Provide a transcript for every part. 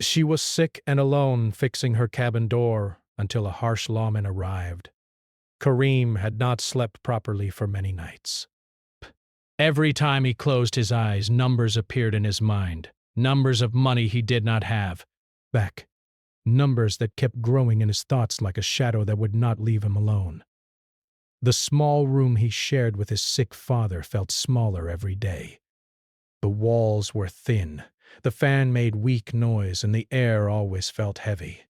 She was sick and alone, fixing her cabin door until a harsh lawman arrived. Kareem had not slept properly for many nights. Every time he closed his eyes, numbers appeared in his mind, numbers of money he did not have. Back, numbers that kept growing in his thoughts like a shadow that would not leave him alone. The small room he shared with his sick father felt smaller every day. The walls were thin, the fan made weak noise, and the air always felt heavy.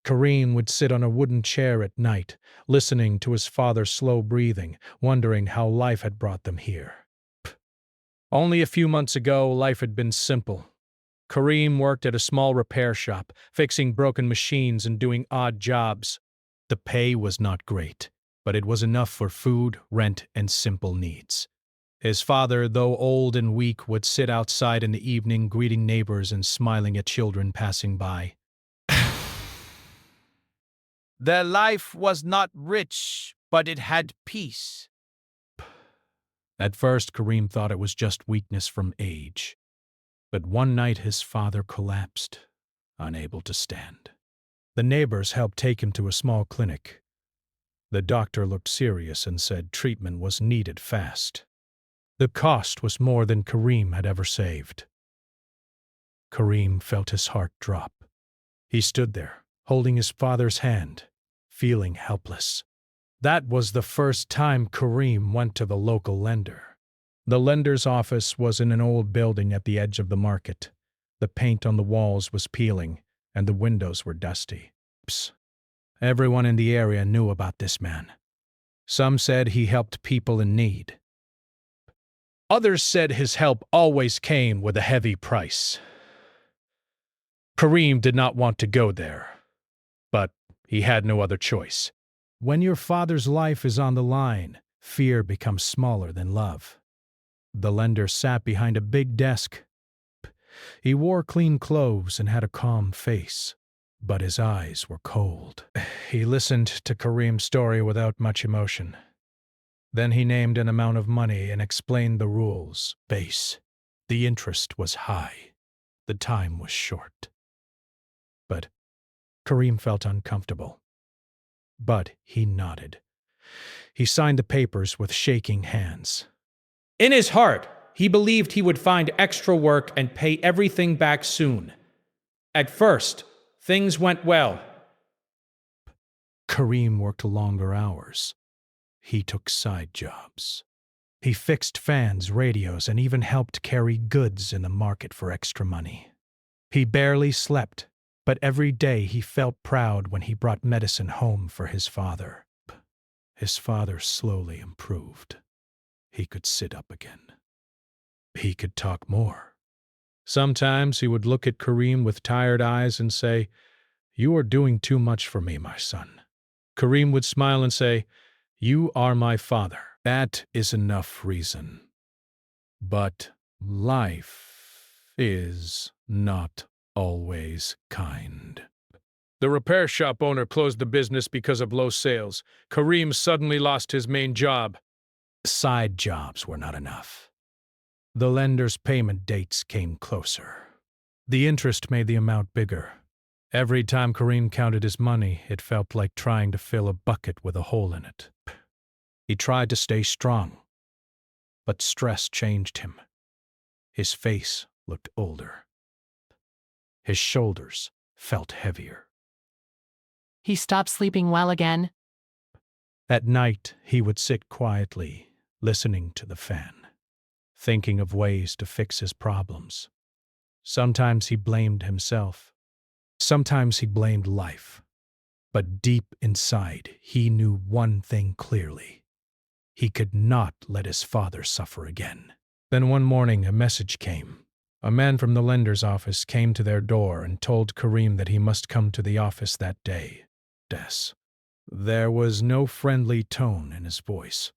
Kareem would sit on a wooden chair at night, listening to his father's slow breathing, wondering how life had brought them here. Only a few months ago, life had been simple. Kareem worked at a small repair shop, fixing broken machines and doing odd jobs. The pay was not great, but it was enough for food, rent, and simple needs. His father, though old and weak, would sit outside in the evening, greeting neighbors and smiling at children passing by. Their life was not rich, but it had peace. At first, Kareem thought it was just weakness from age. But one night his father collapsed, unable to stand. The neighbors helped take him to a small clinic. The doctor looked serious and said treatment was needed fast. The cost was more than Kareem had ever saved. Kareem felt his heart drop. He stood there, holding his father's hand, feeling helpless. That was the first time Kareem went to the local lender. The lender's office was in an old building at the edge of the market. The paint on the walls was peeling, and the windows were dusty. Everyone in the area knew about this man. Some said he helped people in need. Others said his help always came with a heavy price. Kareem did not want to go there, but he had no other choice. When your father's life is on the line, fear becomes smaller than love. The lender sat behind a big desk. He wore clean clothes and had a calm face, but his eyes were cold. He listened to Kareem's story without much emotion. Then he named an amount of money and explained the rules. Base. The interest was high. The time was short. But Kareem felt uncomfortable. But he nodded. He signed the papers with shaking hands. In his heart, he believed he would find extra work and pay everything back soon. At first, things went well. Kareem worked longer hours. He took side jobs. He fixed fans, radios, and even helped carry goods in the market for extra money. He barely slept, but every day he felt proud when he brought medicine home for his father. His father slowly improved. He could sit up again. He could talk more. Sometimes he would look at Kareem with tired eyes and say, "You are doing too much for me, my son." Kareem would smile and say, "You are my father. That is enough reason." But life is not always kind. The repair shop owner closed the business because of low sales. Kareem suddenly lost his main job. Side jobs were not enough. The lender's payment dates came closer. The interest made the amount bigger. Every time Kareem counted his money, it felt like trying to fill a bucket with a hole in it. He tried to stay strong, but stress changed him. His face looked older. His shoulders felt heavier. He stopped sleeping well again. At night, he would sit quietly, listening to the fan, thinking of ways to fix his problems. Sometimes he blamed himself. Sometimes he blamed life. But deep inside, he knew one thing clearly. He could not let his father suffer again. Then one morning, a message came. A man from the lender's office came to their door and told Kareem that he must come to the office that day. There was no friendly tone in his voice.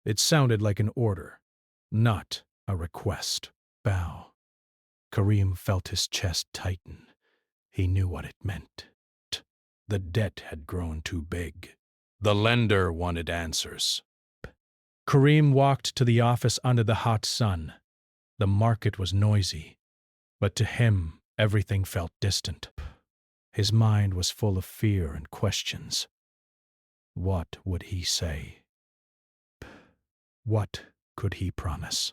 It sounded like an order, not a request. Bow. Kareem felt his chest tighten. He knew what it meant. The debt had grown too big. The lender wanted answers. Kareem walked to the office under the hot sun. The market was noisy, but to him, Everything felt distant. His mind was full of fear and questions. What would he say? What could he promise?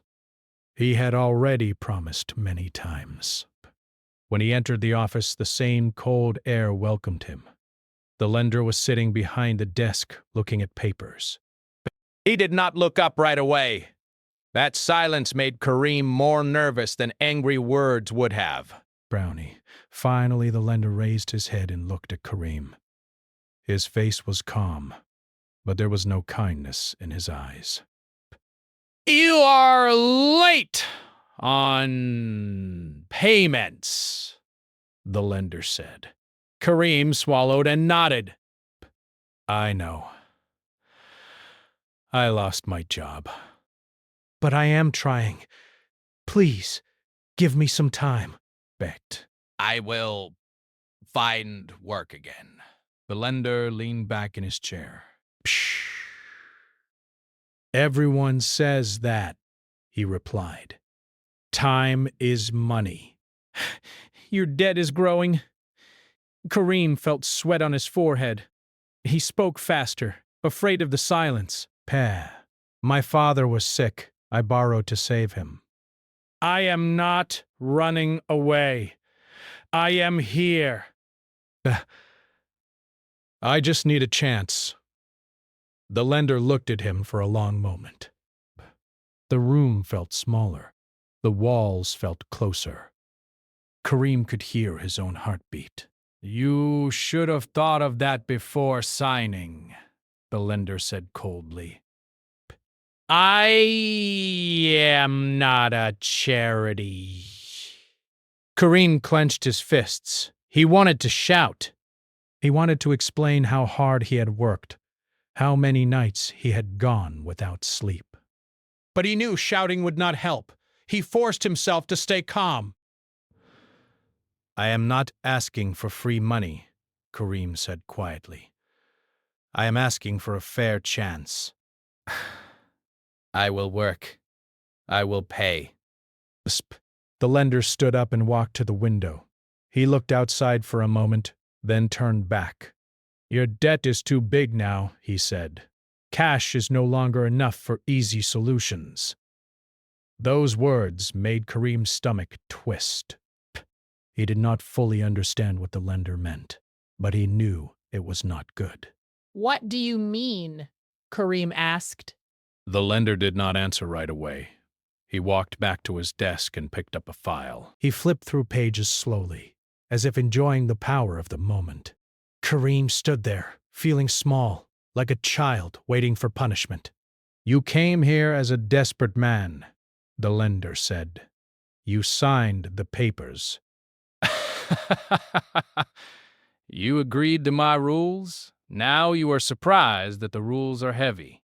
He had already promised many times. When he entered the office, the same cold air welcomed him. The lender was sitting behind the desk, looking at papers. He did not look up right away. That silence made Kareem more nervous than angry words would have. Brownie. Finally, the lender raised his head and looked at Kareem. His face was calm, but there was no kindness in his eyes. You are late on payments, the lender said. Kareem swallowed and nodded. I know. I lost my job. But I am trying. Please, give me some time, begged. I will find work again. The lender leaned back in his chair. Psh. Everyone says that, he replied. Time is money. Your debt is growing. Kareem felt sweat on his forehead. He spoke faster, afraid of the silence. My father was sick. I borrowed to save him. I am not running away. I am here. I just need a chance. The lender looked at him for a long moment. The room felt smaller. The walls felt closer. Kareem could hear his own heartbeat. You should have thought of that before signing, the lender said coldly. I am not a charity. Kareem clenched his fists. He wanted to shout. He wanted to explain how hard he had worked, how many nights he had gone without sleep. But he knew shouting would not help. He forced himself to stay calm. I am not asking for free money, Kareem said quietly. I am asking for a fair chance. I will work. I will pay. The lender stood up and walked to the window. He looked outside for a moment, then turned back. Your debt is too big now, he said. Cash is no longer enough for easy solutions. Those words made Kareem's stomach twist. He did not fully understand what the lender meant, but he knew it was not good. What do you mean? Kareem asked. The lender did not answer right away. He walked back to his desk and picked up a file. He flipped through pages slowly, as if enjoying the power of the moment. Kareem stood there, feeling small, like a child waiting for punishment. You came here as a desperate man, the lender said. You signed the papers. You agreed to my rules. Now you are surprised that the rules are heavy.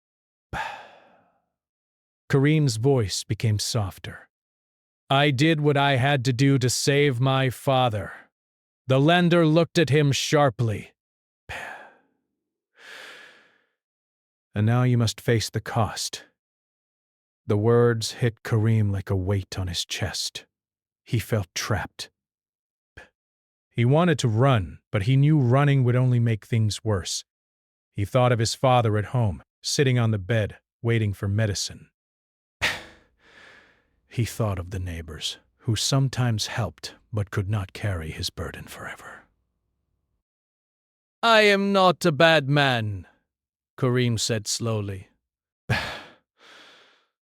Kareem's voice became softer. I did what I had to do to save my father. The lender looked at him sharply. And now you must face the cost. The words hit Kareem like a weight on his chest. He felt trapped. He wanted to run, but he knew running would only make things worse. He thought of his father at home, sitting on the bed, waiting for medicine. He thought of the neighbors, who sometimes helped but could not carry his burden forever. I am not a bad man, Kareem said slowly. I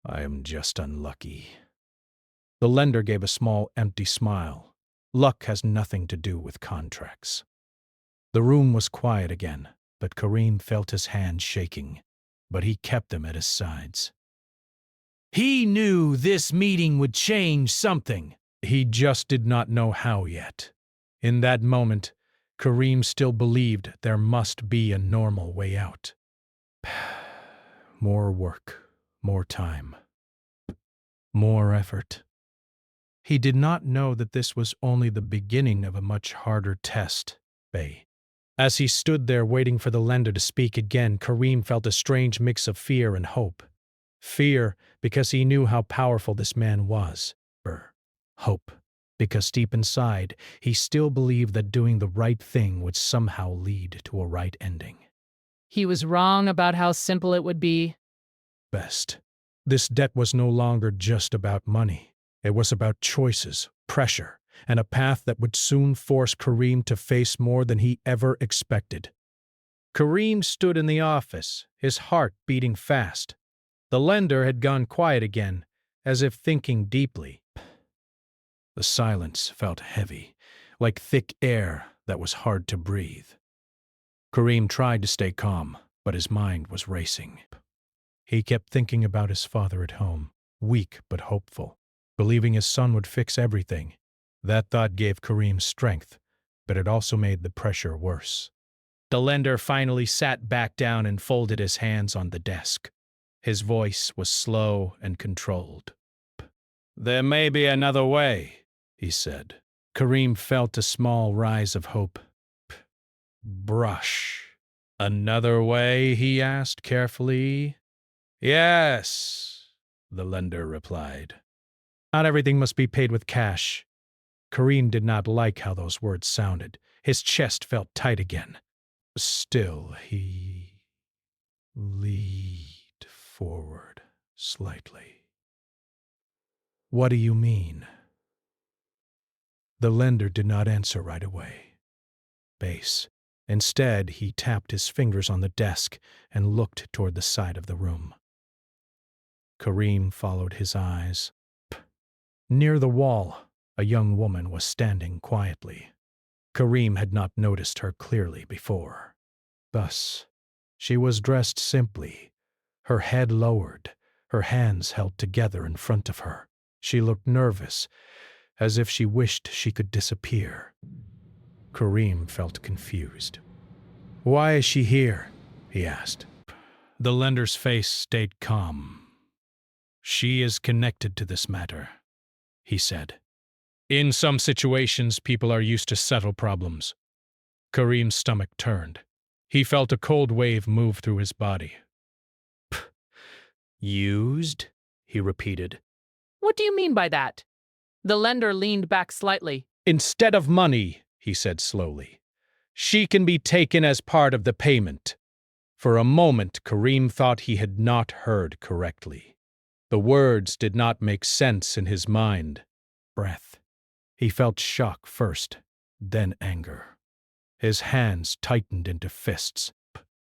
am just unlucky. The lender gave a small, empty smile. Luck has nothing to do with contracts. The room was quiet again, but Kareem felt his hands shaking, but he kept them at his sides. He knew this meeting would change something. He just did not know how yet. In that moment, Kareem still believed there must be a normal way out. More work, more time, more effort. He did not know that this was only the beginning of a much harder test, As he stood there waiting for the lender to speak again, Kareem felt a strange mix of fear and hope. Fear because he knew how powerful this man was. Hope because deep inside, he still believed that doing the right thing would somehow lead to a right ending. He was wrong about how simple it would be. Best. This debt was no longer just about money. It was about choices, pressure, and a path that would soon force Kareem to face more than he ever expected. Kareem stood in the office, his heart beating fast. The lender had gone quiet again, as if thinking deeply. The silence felt heavy, like thick air that was hard to breathe. Kareem tried to stay calm, but his mind was racing. He kept thinking about his father at home, weak but hopeful, believing his son would fix everything. That thought gave Kareem strength, but it also made the pressure worse. The lender finally sat back down and folded his hands on the desk. His voice was slow and controlled. "There may be another way," he said. Kareem felt a small rise of hope. Brush. "Another way?" he asked carefully. "Yes," the lender replied. "Not everything must be paid with cash." Kareem did not like how those words sounded. His chest felt tight again. Still, he leaned forward slightly. "What do you mean?" The lender did not answer right away. Base. Instead, he tapped his fingers on the desk and looked toward the side of the room. Kareem followed his eyes. Near the wall, a young woman was standing quietly. Kareem had not noticed her clearly before. Thus, she was dressed simply, her head lowered, her hands held together in front of her. She looked nervous, as if she wished she could disappear. Kareem felt confused. "Why is she here?" he asked. The lender's face stayed calm. "She is connected to this matter," he said. "In some situations, people are used to settle problems." Kareem's stomach turned. He felt a cold wave move through his body. "Used?" he repeated. What do you mean by that? The lender leaned back slightly. "Instead of money," he said slowly, "she can be taken as part of the payment." For a moment, Kareem thought he had not heard correctly. The words did not make sense in his mind. Breath. He felt shock first, then anger. His hands tightened into fists.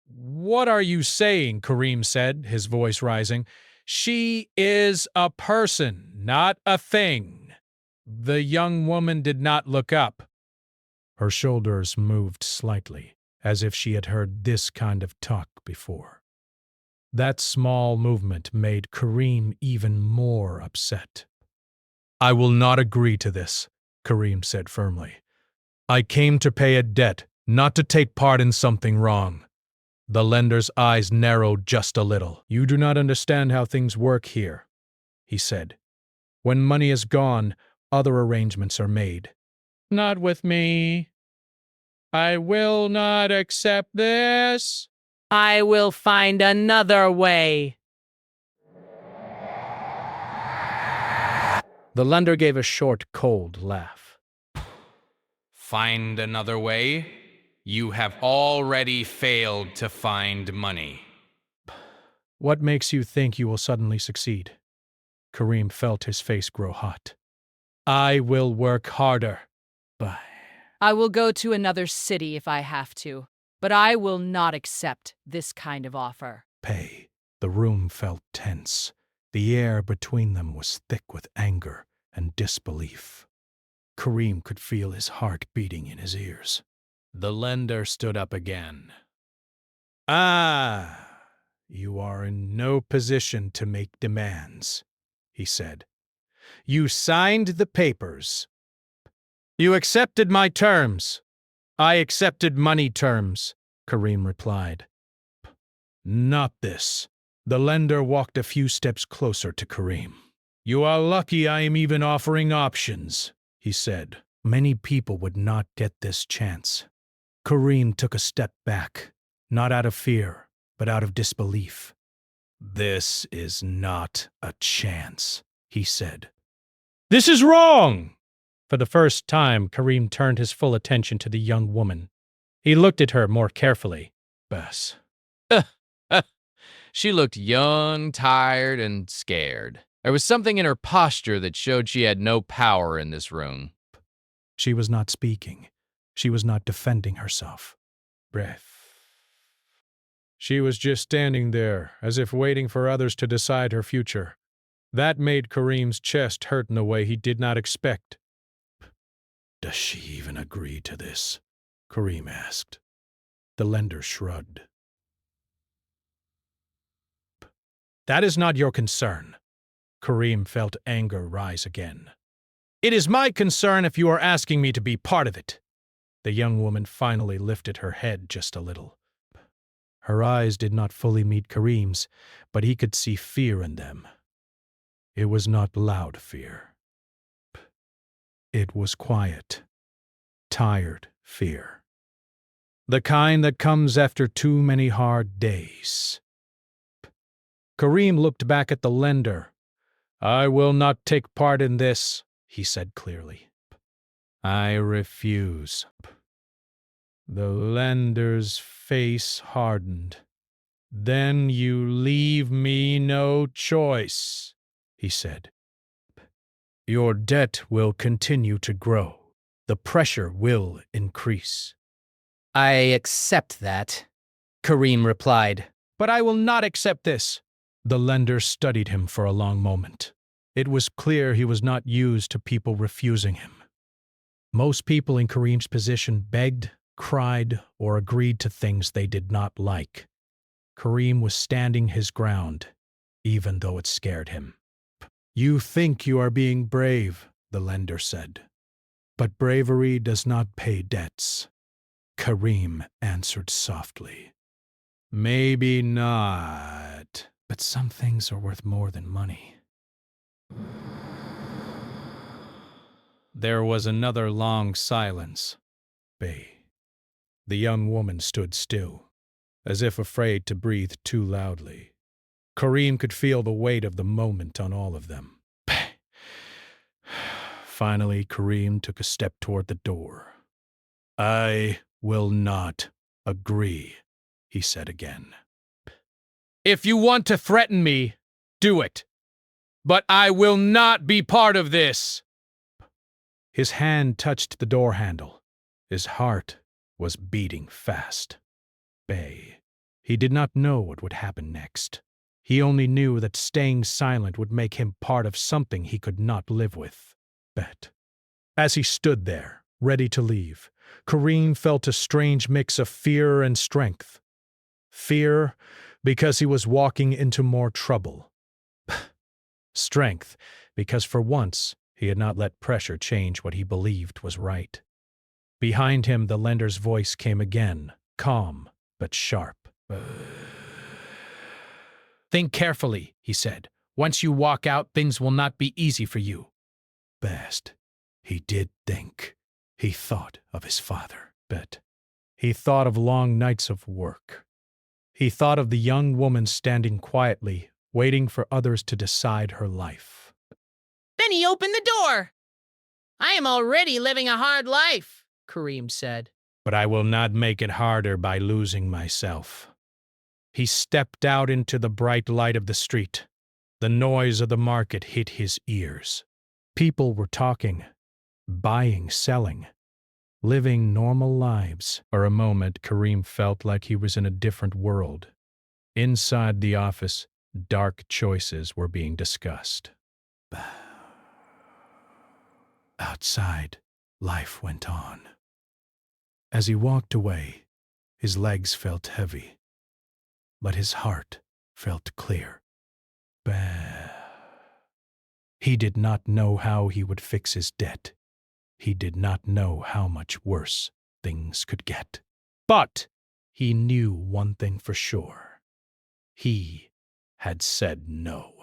"What are you saying?" Kareem said, his voice rising. "She is a person, not a thing." The young woman did not look up. Her shoulders moved slightly, as if she had heard this kind of talk before. That small movement made Kareem even more upset. "I will not agree to this," Kareem said firmly. "I came to pay a debt, not to take part in something wrong." The lender's eyes narrowed just a little. "You do not understand how things work here," he said. "When money is gone, other arrangements are made." Not with me. I will not accept this. I will find another way. The lender gave a short, cold laugh. "Find another way? You have already failed to find money." "What makes you think you will suddenly succeed?" Kareem felt his face grow hot. "I will work harder." But I will go to another city if I have to, but I will not accept this kind of offer. pay. The room felt tense. The air between them was thick with anger and disbelief. Kareem could feel his heart beating in his ears. The lender stood up again. "Ah, you are in no position to make demands," he said. "You signed the papers. You accepted my terms. I accepted money terms," Kareem replied. "Not this." The lender walked a few steps closer to Kareem. "You are lucky I am even offering options," he said. Many people would not get this chance. Kareem took a step back, not out of fear, but out of disbelief. "This is not a chance," he said. "This is wrong!" For the first time, Kareem turned his full attention to the young woman. He looked at her more carefully. Bess. She looked young, tired, and scared. There was something in her posture that showed she had no power in this room. She was not speaking. She was not defending herself. Breath. She was just standing there, as if waiting for others to decide her future. That made Kareem's chest hurt in a way he did not expect. Does she even agree to this? Kareem asked. The lender shrugged. That is not your concern. Kareem felt anger rise again. It is my concern if you are asking me to be part of it. The young woman finally lifted her head just a little. Her eyes did not fully meet Kareem's, but he could see fear in them. It was not loud fear. It was quiet, tired fear. The kind that comes after too many hard days. Kareem looked back at the lender. I will not take part in this, he said clearly. I refuse. The lender's face hardened. Then you leave me no choice, he said. Your debt will continue to grow. The pressure will increase. I accept that, Kareem replied. But I will not accept this. The lender studied him for a long moment. It was clear he was not used to people refusing him. Most people in Kareem's position begged, cried, or agreed to things they did not like. Kareem was standing his ground, even though it scared him. You think you are being brave, the lender said. But bravery does not pay debts. Kareem answered softly. Maybe not, but some things are worth more than money. There was another long silence. The young woman stood still, as if afraid to breathe too loudly. Kareem could feel the weight of the moment on all of them. Finally, Kareem took a step toward the door. I will not agree, he said again. If you want to threaten me, do it. But I will not be part of this. His hand touched the door handle. His heart was beating fast. He did not know what would happen next. He only knew that staying silent would make him part of something he could not live with. As he stood there, ready to leave, Kareem felt a strange mix of fear and strength. Fear, because he was walking into more trouble. Strength, because for once he had not let pressure change what he believed was right. Behind him, the lender's voice came again, calm but sharp. Think carefully, he said. Once you walk out, things will not be easy for you. Best. He did think. He thought of his father. He thought of long nights of work. He thought of the young woman standing quietly, waiting for others to decide her life. Then he opened the door. I am already living a hard life, Kareem said. But I will not make it harder by losing myself. He stepped out into the bright light of the street. The noise of the market hit his ears. People were talking, buying, selling, living normal lives. For a moment, Kareem felt like he was in a different world. Inside the office, dark choices were being discussed. Outside, life went on. As he walked away, his legs felt heavy, but his heart felt clear. He did not know how he would fix his debt. He did not know how much worse things could get. But he knew one thing for sure. He had said no.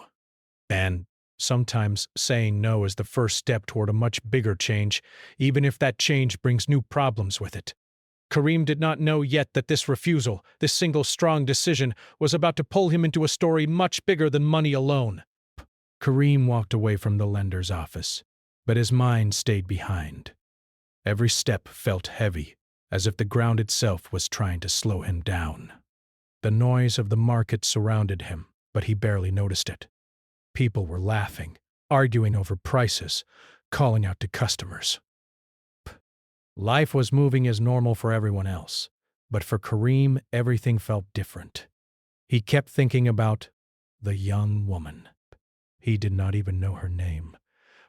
And sometimes saying no is the first step toward a much bigger change, even if that change brings new problems with it. Kareem did not know yet that this refusal, this single strong decision, was about to pull him into a story much bigger than money alone. Kareem walked away from the lender's office. but his mind stayed behind. Every step felt heavy, as if the ground itself was trying to slow him down. The noise of the market surrounded him, but he barely noticed it. People were laughing, arguing over prices, calling out to customers. Life was moving as normal for everyone else, but for Kareem, everything felt different. He kept thinking about the young woman. He did not even know her name,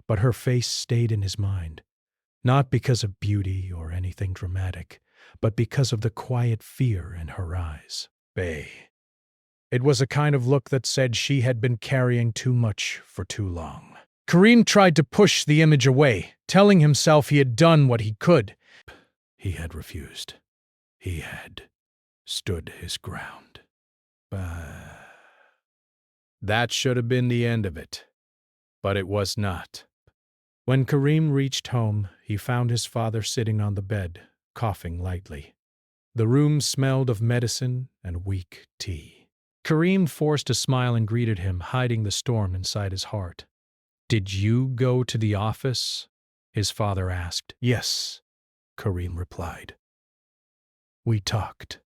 but her face stayed in his mind, not because of beauty or anything dramatic, but because of the quiet fear in her eyes. Bay. It was a kind of look that said she had been carrying too much for too long. Kareem tried to push the image away, telling himself he had done what he could. He had refused. He had stood his ground. That should have been the end of it, but it was not. When Kareem reached home, he found his father sitting on the bed, coughing lightly. The room smelled of medicine and weak tea. Kareem forced a smile and greeted him, hiding the storm inside his heart. "Did you go to the office?" his father asked. "Yes," Kareem replied. "We talked."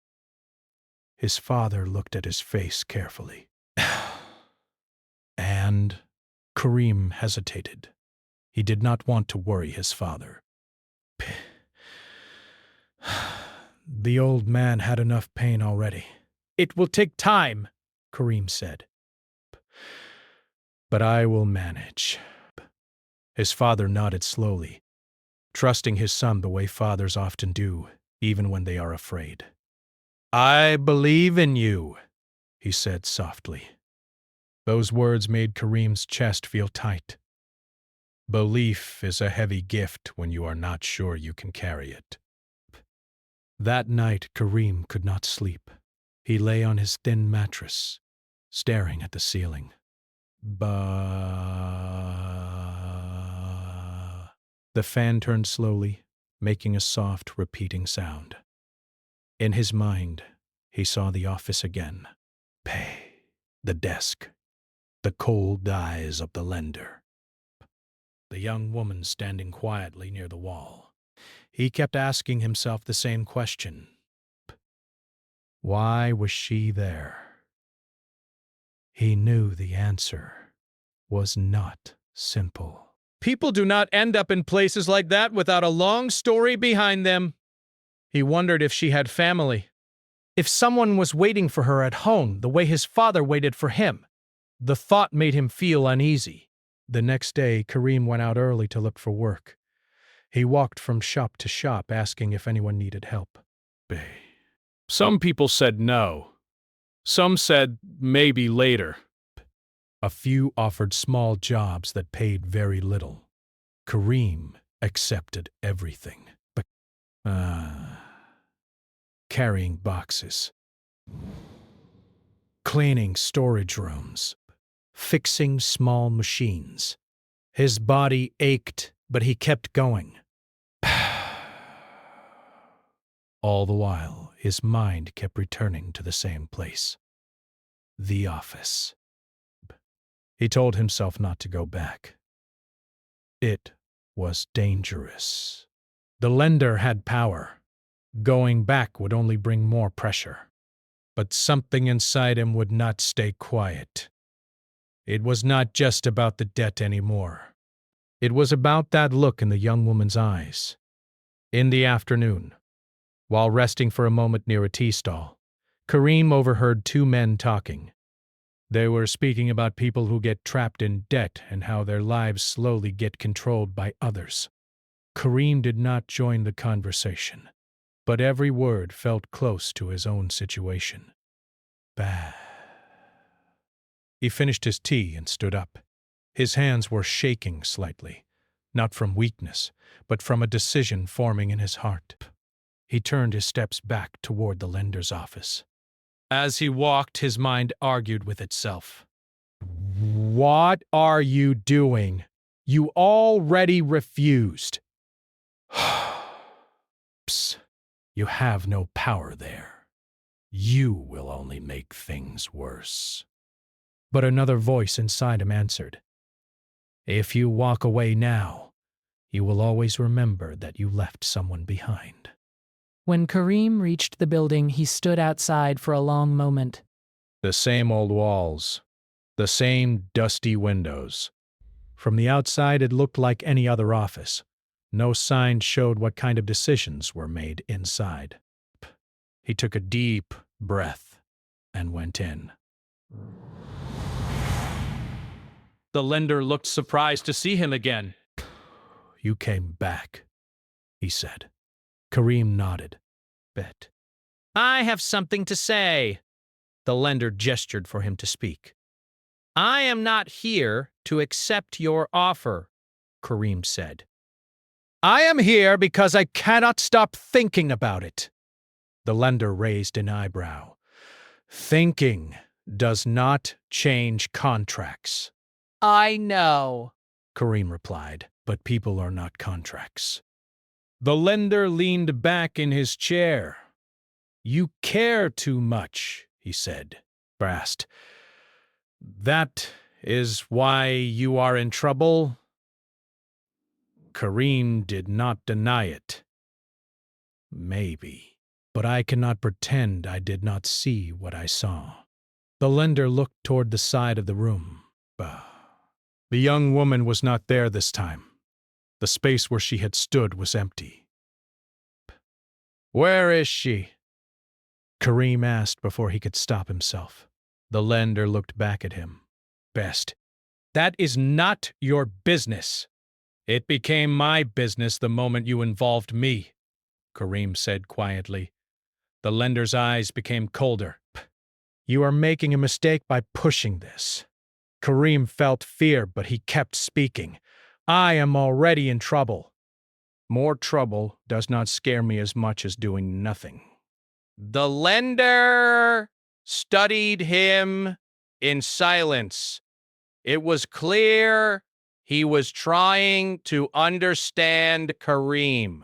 His father looked at his face carefully. And Kareem hesitated. He did not want to worry his father. The old man had enough pain already. "It will take time," Kareem said. "But I will manage." His father nodded slowly, trusting his son the way fathers often do, even when they are afraid. "I believe in you," he said softly. Those words made Kareem's chest feel tight. Belief is a heavy gift when you are not sure you can carry it. That night, Kareem could not sleep. He lay on his thin mattress, staring at the ceiling. Ba. The fan turned slowly, making a soft, repeating sound. In his mind, he saw the office again. Pay. The desk. The cold eyes of the lender. The young woman standing quietly near the wall. He kept asking himself the same question. Why was she there? He knew the answer was not simple. People do not end up in places like that without a long story behind them. He wondered if she had family. If someone was waiting for her at home the way his father waited for him. The thought made him feel uneasy. The next day, Kareem went out early to look for work. He walked from shop to shop asking if anyone needed help. Some people said no. Some said maybe later. A few offered small jobs that paid very little. Kareem accepted everything. But, carrying boxes, cleaning storage rooms, fixing small machines. His body ached, but he kept going. All the while, his mind kept returning to the same place. The office. He told himself not to go back. It was dangerous. The lender had power. Going back would only bring more pressure. But something inside him would not stay quiet. It was not just about the debt anymore. It was about that look in the young woman's eyes. In the afternoon, while resting for a moment near a tea stall, Kareem overheard two men talking. They were speaking about people who get trapped in debt and how their lives slowly get controlled by others. Kareem did not join the conversation, but every word felt close to his own situation. Bah. He finished his tea and stood up. His hands were shaking slightly, not from weakness, but from a decision forming in his heart. He turned his steps back toward the lender's office. As he walked, his mind argued with itself. What are you doing? You already refused. Psst. You have no power there. You will only make things worse. But another voice inside him answered. If you walk away now, You will always remember that you left someone behind. When Kareem reached the building, he stood outside for a long moment. The same old walls, the same dusty windows. From the outside, it looked like any other office. No sign showed what kind of decisions were made inside. He took a deep breath and went in. The lender looked surprised to see him again. You came back, he said. Kareem nodded. Bet. I have something to say. The lender gestured for him to speak. I am not here to accept your offer, Kareem said. I am here because I cannot stop thinking about it. The lender raised an eyebrow. Thinking does not change contracts. I know, Kareem replied, but people are not contracts. The lender leaned back in his chair. You care too much, he said, brassed. That is why you are in trouble? Kareem did not deny it. Maybe, but I cannot pretend I did not see what I saw. The lender looked toward the side of the room. The young woman was not there this time. The space where she had stood was empty. Where is she? Kareem asked before he could stop himself. The lender looked back at him. Best. That is not your business. It became my business the moment you involved me, Kareem said quietly. The lender's eyes became colder. You are making a mistake by pushing this. Kareem felt fear, but he kept speaking. I am already in trouble. More trouble does not scare me as much as doing nothing. The lender studied him in silence. It was clear he was trying to understand Kareem.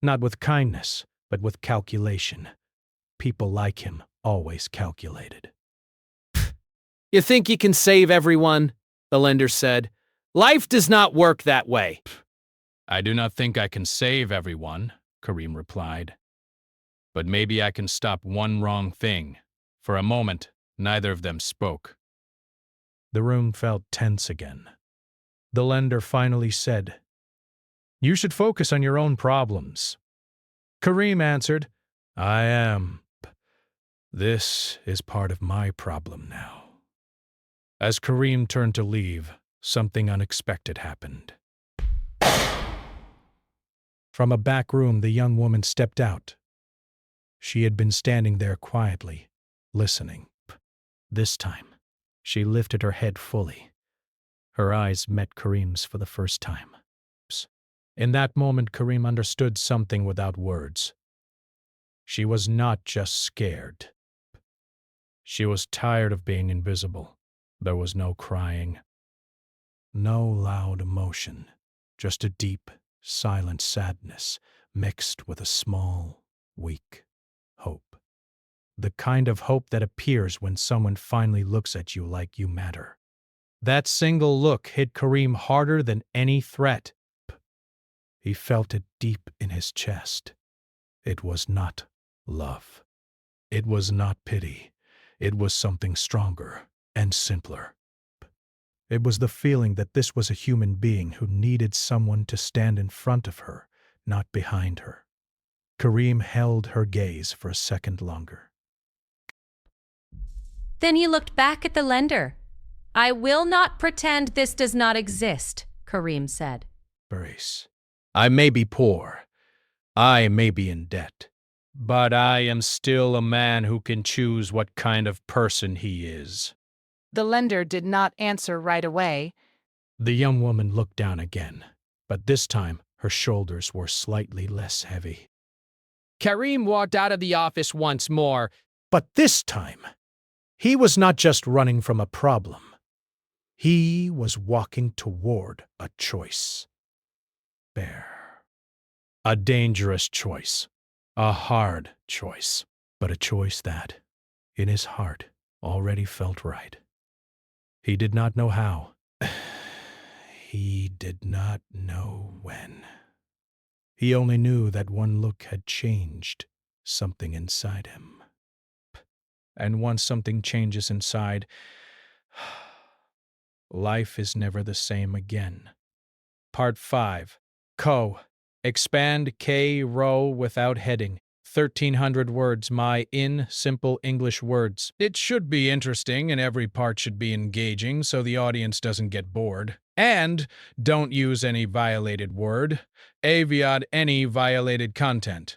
Not with kindness, but with calculation. People like him always calculated. You think you can save everyone? The lender said. Life does not work that way. I do not think I can save everyone, Kareem replied. But maybe I can stop one wrong thing. For a moment, neither of them spoke. The room felt tense again. The lender finally said, You should focus on your own problems. Kareem answered, I am. This is part of my problem now. As Kareem turned to leave, something unexpected happened. From a back room, the young woman stepped out. She had been standing there quietly, listening. This time, she lifted her head fully. Her eyes met Kareem's for the first time. In that moment, Kareem understood something without words. She was not just scared. She was tired of being invisible. There was no crying, no loud emotion, just a deep, silent sadness mixed with a small, weak hope. The kind of hope that appears when someone finally looks at you like you matter. That single look hit Kareem harder than any threat. He felt it deep in his chest. It was not love. It was not pity. It was something stronger and simpler. It was the feeling that this was a human being who needed someone to stand in front of her, not behind her. Kareem held her gaze for a second longer. Then he looked back at the lender. I will not pretend this does not exist, Kareem said. Brace. I may be poor. I may be in debt. But I am still a man who can choose what kind of person he is. The lender did not answer right away. The young woman looked down again, but this time her shoulders were slightly less heavy. Kareem walked out of the office once more. But this time, he was not just running from a problem. He was walking toward a choice. A dangerous choice. A hard choice. But a choice that, in his heart, already felt right. He did not know how. He did not know when. He only knew that one look had changed something inside him. And once something changes inside, life is never the same again. Part 5. Expand K-row without heading. 1,300 words, my in simple English words. It should be interesting and every part should be engaging so the audience doesn't get bored. And don't use any violated word. Aviad any violated content.